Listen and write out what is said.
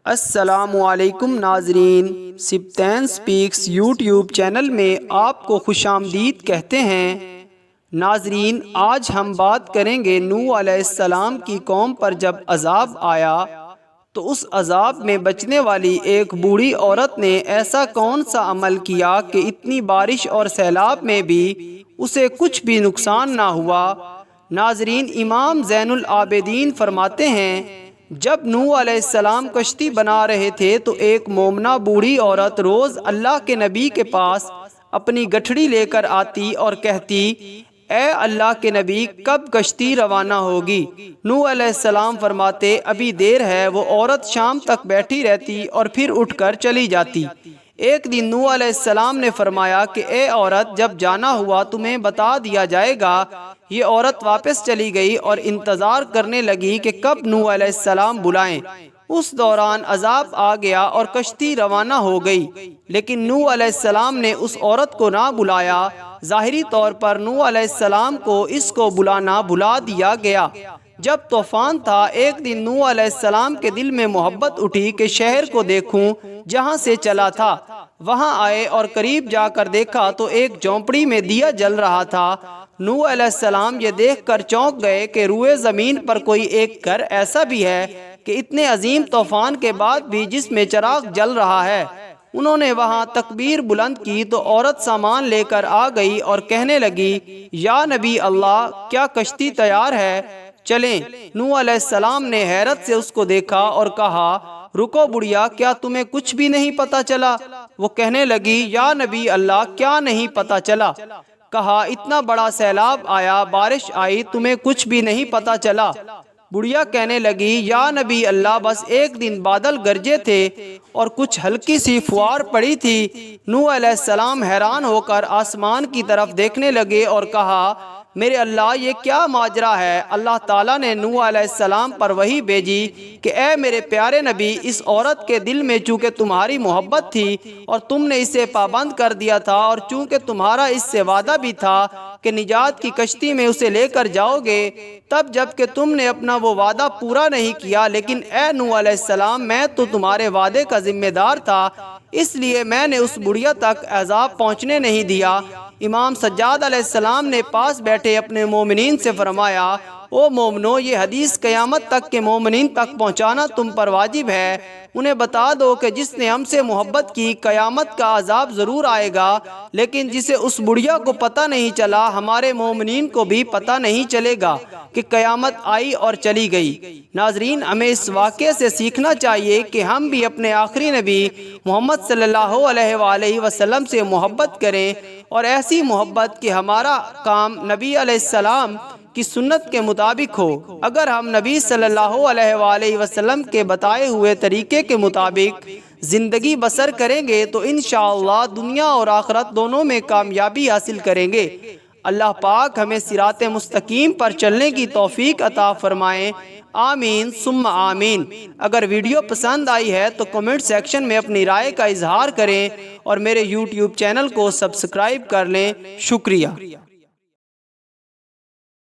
السلام علیکم ناظرین، سبطین سپیکس یوٹیوب چینل میں آپ کو خوش آمدید کہتے ہیں۔ ناظرین، آج ہم بات کریں گے نوح علیہ السلام کی قوم پر جب عذاب آیا تو اس عذاب میں بچنے والی ایک بوڑھی عورت نے ایسا کون سا عمل کیا کہ اتنی بارش اور سیلاب میں بھی اسے کچھ بھی نقصان نہ ہوا۔ ناظرین، امام زین العابدین فرماتے ہیں، جب نوح علیہ السلام کشتی بنا رہے تھے تو ایک مومنہ بوڑھی عورت روز اللہ کے نبی کے پاس اپنی گٹھڑی لے کر آتی اور کہتی، اے اللہ کے نبی، کب کشتی روانہ ہوگی؟ نوح علیہ السلام فرماتے، ابھی دیر ہے۔ وہ عورت شام تک بیٹھی رہتی اور پھر اٹھ کر چلی جاتی۔ ایک دن نوح علیہ السلام نے فرمایا کہ اے عورت، جب جانا ہوا تمہیں بتا دیا جائے گا۔ یہ عورت واپس چلی گئی اور انتظار کرنے لگی کہ کب نوح علیہ السلام بلائیں۔ اس دوران عذاب آ گیا اور کشتی روانہ ہو گئی، لیکن نوح علیہ السلام نے اس عورت کو نہ بلایا۔ ظاہری طور پر نوح علیہ السلام کو اس کو بلانا بھلا دیا گیا۔ جب طوفان تھا، ایک دن نوح علیہ السلام کے دل میں محبت اٹھی کہ شہر کو دیکھوں جہاں سے چلا تھا۔ وہاں آئے اور قریب جا کر دیکھا تو ایک جھونپڑی میں دیا جل رہا تھا۔ نوح علیہ السلام یہ دیکھ کر چونک گئے کہ روئے زمین پر کوئی ایک گھر ایسا بھی ہے کہ اتنے عظیم طوفان کے بعد بھی جس میں چراغ جل رہا ہے۔ انہوں نے وہاں تکبیر بلند کی تو عورت سامان لے کر آ گئی اور کہنے لگی، یا نبی اللہ، کیا کشتی تیار ہے؟ چلیں۔ نوح علیہ السلام نے حیرت سے اس کو دیکھا اور کہا، رکو بڑھیا، کیا تمہیں کچھ بھی نہیں پتا چلا؟ وہ کہنے لگی، یا نبی اللہ، کیا نہیں پتا چلا؟ کہا، اتنا بڑا سیلاب آیا، بارش آئی، تمہیں کچھ بھی نہیں پتا چلا؟ بڑھیا کہنے لگی، یا نبی اللہ، بس ایک دن بادل گرجے تھے اور کچھ ہلکی سی فوار پڑی تھی۔ نوح علیہ السلام حیران ہو کر آسمان کی طرف دیکھنے لگے اور کہا، میرے اللہ، یہ کیا ماجرا ہے؟ اللہ تعالیٰ نے نوح علیہ السلام پر وحی بھیجی کہ اے میرے پیارے نبی، اس عورت کے دل میں چونکہ تمہاری محبت تھی اور تم نے اسے پابند کر دیا تھا، اور چونکہ تمہارا اس سے وعدہ بھی تھا کہ نجات کی کشتی میں اسے لے کر جاؤ گے، تب جب کہ تم نے اپنا وہ وعدہ پورا نہیں کیا، لیکن اے نوح علیہ السلام، میں تو تمہارے وعدے کا ذمہ دار تھا، اس لیے میں نے اس بڑھیا تک عذاب پہنچنے نہیں دیا۔ امام سجاد علیہ السلام نے پاس بیٹھے اپنے مومنین سے فرمایا، او مومنو، یہ حدیث قیامت تک کے مومنین تک پہنچانا تم پر واجب ہے۔ انہیں بتا دو کہ جس نے ہم سے محبت کی، قیامت کا عذاب ضرور آئے گا، لیکن جسے اس بڑھیا کو پتہ نہیں چلا، ہمارے مومنین کو بھی پتہ نہیں چلے گا کہ قیامت آئی اور چلی گئی۔ ناظرین، ہمیں اس واقعے سے سیکھنا چاہیے کہ ہم بھی اپنے آخری نبی محمد صلی اللہ علیہ وآلہ وسلم سے محبت کریں، اور ایسی محبت کہ ہمارا کام نبی علیہ السلام کی سنت کے مطابق ہو۔ اگر ہم نبی صلی اللہ علیہ وآلہ وسلم کے بتائے ہوئے طریقے کے مطابق زندگی بسر کریں گے تو انشاءاللہ دنیا اور آخرت دونوں میں کامیابی حاصل کریں گے۔ اللہ پاک ہمیں صراط مستقیم پر چلنے کی توفیق عطا فرمائیں۔ آمین ثم آمین۔ اگر ویڈیو پسند آئی ہے تو کمنٹ سیکشن میں اپنی رائے کا اظہار کریں اور میرے یوٹیوب چینل کو سبسکرائب کر لیں۔ شکریہ۔